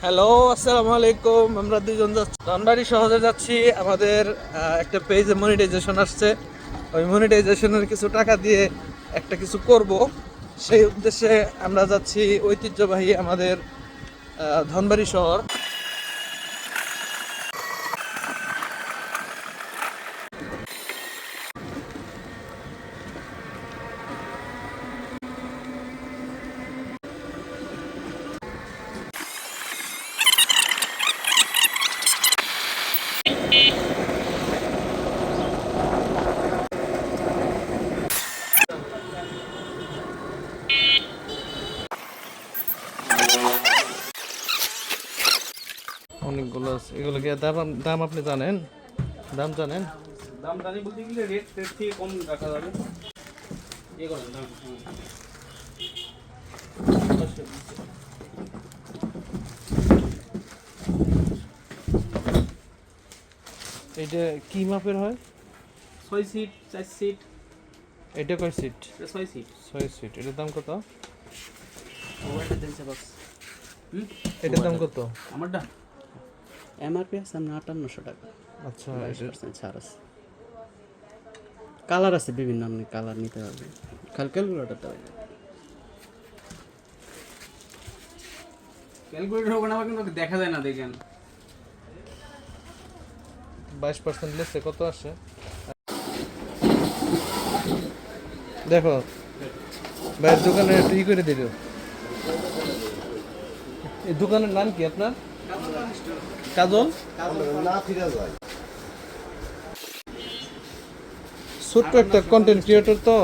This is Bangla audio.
হ্যালো, আসসালামু আলাইকুম। আমরা দুজন যাচ্ছি ধনবাড়ি শহরে যাচ্ছি। আমাদের একটা পেজে মনিটাইজেশন আসছে। ওই মনিটাইজেশনের কিছু টাকা দিয়ে একটা কিছু করব, সেই উদ্দেশ্যে আমরা যাচ্ছি ঐতিহ্যবাহী আমাদের ধনবাড়ি শহর। অনেকগুলো আছে। এগুলো কি দাম দাম আপনি জানেন? দাম জানেন? দাম জানি বলতে গেলে রেট রেট থেকে কম রাখা যাবে। ইয়ে করেন দাম এইটা কি মাপের হয়? 6 সিট 4 সিট। এটা কয় সিট? 6 সিট। 6 সিট। এটার দাম কত? মোবাইলটা দিনছে বস। এটার দাম কত? আমারটা এমআরপি আছে আপনার 5800 টাকা। আচ্ছা, 20% ছাড় আছে। কালার আছে বিভিন্ন, আপনি কালার নিতে পারবেন। ক্যালকুলেটরটা তো ক্যালকুলেটর হবে না, কিন্তু দেখা যায় না, দেখেন 22% লেসে কত আসে? দেখো, ভাইয়ের দোকানে একটু ই করে দিল। এই দোকানের নাম কি আপনার? কাজল না ফিরে যায়। ছোট্ট একটা কন্টেন্ট ক্রিয়েটর তো।